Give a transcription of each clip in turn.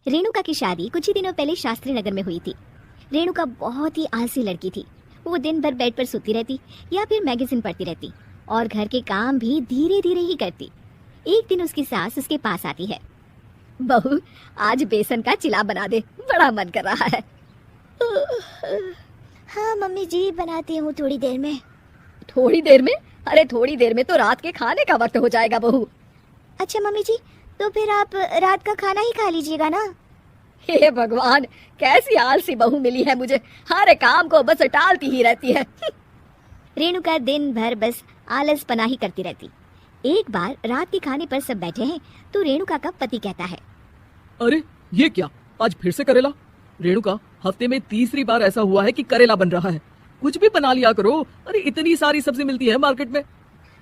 रेणुका की शादी कुछ ही दिनों पहले शास्त्री नगर में हुई थी। रेणुका बहुत ही आलसी लड़की थी। वो दिन भर बेड पर सोती रहती या फिर मैगजीन पढ़ती रहती और घर के काम भी धीरे धीरे ही करती। एक दिन उसकी सास उसके पास आती है। बहू, आज बेसन का चिला बना दे, बड़ा मन कर रहा है। हाँ मम्मी जी, बनाती हूँ थोड़ी देर में। थोड़ी देर में? अरे थोड़ी देर में तो रात के खाने का वक्त हो जाएगा बहू। अच्छा मम्मी जी, तो फिर आप रात का खाना ही खा लीजिएगा ना। हे भगवान, कैसी आलसी बहू मिली है मुझे, हर काम को बस टालती ही रहती है। रेणुका दिन भर बस आलस पना ही करती रहती। एक बार रात के खाने पर सब बैठे हैं तो रेणुका का पति कहता है, अरे ये क्या, आज फिर से करेला? रेणुका, हफ्ते में तीसरी बार ऐसा हुआ है कि करेला बन रहा है। कुछ भी बना लिया करो। अरे इतनी सारी सब्जी मिलती है मार्केट में।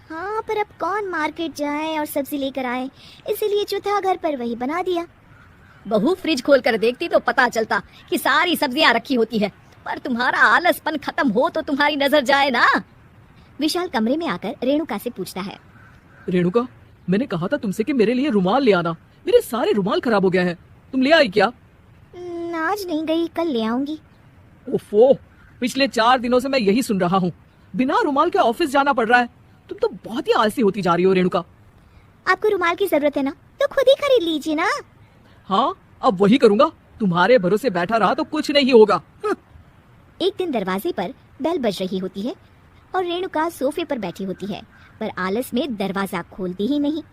हाँ, पर अब कौन मार्केट जाए और सब्जी लेकर आए, इसीलिए जो था घर पर वही बना दिया। बहू, फ्रिज खोल कर देखती तो पता चलता कि सारी सब्जियां रखी होती है, पर तुम्हारा आलसपन खत्म हो तो तुम्हारी नजर जाए ना। विशाल कमरे में आकर रेणुका से पूछता है, रेणुका, मैंने कहा था तुमसे कि मेरे लिए रुमाल ले आना। मेरे सारे रुमाल खराब हो गए हैं, तुम ले आई क्या? आज नहीं गई, कल ले आऊंगी। ओफो, पिछले 4 दिनों से मैं यही सुन रहा हूँ। बिना रुमाल के ऑफिस जाना पड़ रहा है। तुम तो बहुत ही आलसी होती जा रही हो रेणुका। आपको रुमाल की जरूरत है ना, तो खुद ही खरीद लीजिए ना। हाँ, अब वही करूंगा। तुम्हारे भरोसे बैठा रहा तो कुछ नहीं होगा। एक दिन दरवाजे पर बेल बज रही होती है और रेणुका सोफे पर बैठी होती है, पर आलस में दरवाजा खोलती ही नहीं।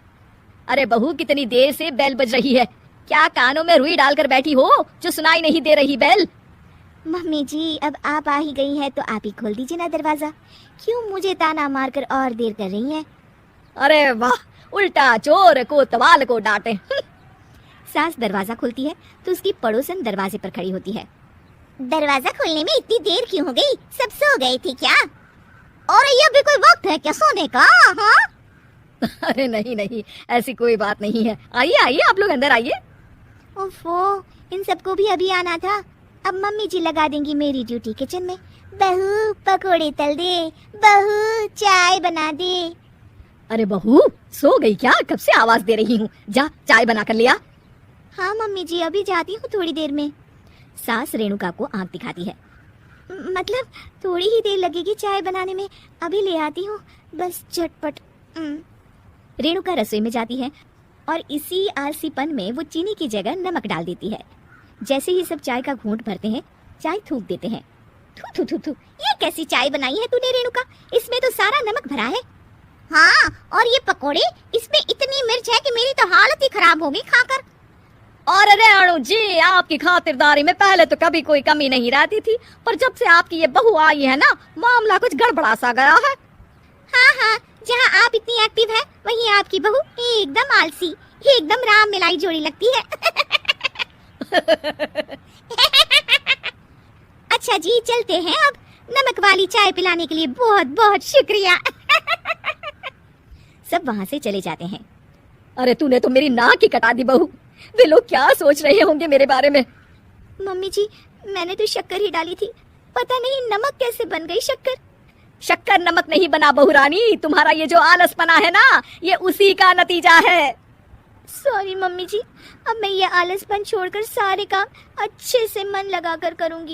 अरे बहू, कितनी देर से बेल बज रही है? क्या कानों में रुई डालकर बैठी हो जो सुनाई नहीं दे रही बेल? मम्मी जी, अब आप आ ही गई हैं तो आप ही खोल दीजिए ना दरवाजा। क्यों मुझे ताना मारकर और देर कर रही हैं? अरे वाह, उल्टा चोर को तवाल को डांटे। सास दरवाजा खोलती है तो उसकी पड़ोसन दरवाजे पर खड़ी होती है। दरवाजा खोलने में इतनी देर क्यों हो गई? सब सो गए थे क्या? और ये भी कोई वक्त है क्या सोने का? हाँ? अरे नहीं नहीं, ऐसी कोई बात नहीं है। आइए आइए, आप लोग अंदर आइए। ओफो, इन सबको भी अभी आना था। अब मम्मी जी लगा देंगी मेरी ड्यूटी किचन में। बहू पकोड़े तल दे, बहू चाय बना दे। अरे बहू, सो गई क्या? कब से आवाज दे रही हूँ, जा चाय बना कर लिया। हाँ मम्मी जी, अभी जाती हूँ थोड़ी देर में। सास रेणुका को आंख दिखाती है। मतलब थोड़ी ही देर लगेगी चाय बनाने में, अभी ले आती हूँ, बस झटपट। रेणुका रसोई में जाती है और इसी आलसीपन में वो चीनी की जगह नमक डाल देती है। जैसे ही सब चाय का घूंट भरते हैं, चाय थूक देते हैं। थू थू थू थू, ये कैसी चाय बनाई है तूने रेणुका? इसमें तो सारा नमक भरा है। हाँ, और ये पकोड़े, इसमें इतनी मिर्च है कि मेरी तो हालत ही खराब होगी खाकर। और रेणु जी, आपकी खातिरदारी में पहले तो कभी कोई कमी नहीं रहती थी, पर जब से आपकी ये बहू आई है ना, मामला कुछ गड़बड़ा सा गया है। हाँ हाँ, जहाँ आप इतनी एक्टिव है, वहीं आपकी बहू एकदम आलसी, एकदम राम मिलाई जोड़ी लगती है। अच्छा जी, चलते हैं अब। नमक वाली चाय पिलाने के लिए बहुत बहुत शुक्रिया। सब वहाँ से चले जाते हैं। अरे तूने तो मेरी नाक ही कटा दी बहू। वे लोग क्या सोच रहे होंगे मेरे बारे में? मम्मी जी, मैंने तो शक्कर ही डाली थी, पता नहीं नमक कैसे बन गई शक्कर। शक्कर नमक नहीं बना बहू रानी, तुम्हारा ये जो आलसपना है ना, ये उसी का नतीजा है। सॉरी मम्मी जी, अब मैं ये आलसपन छोड़कर सारे काम अच्छे से मन लगाकर करूंगी।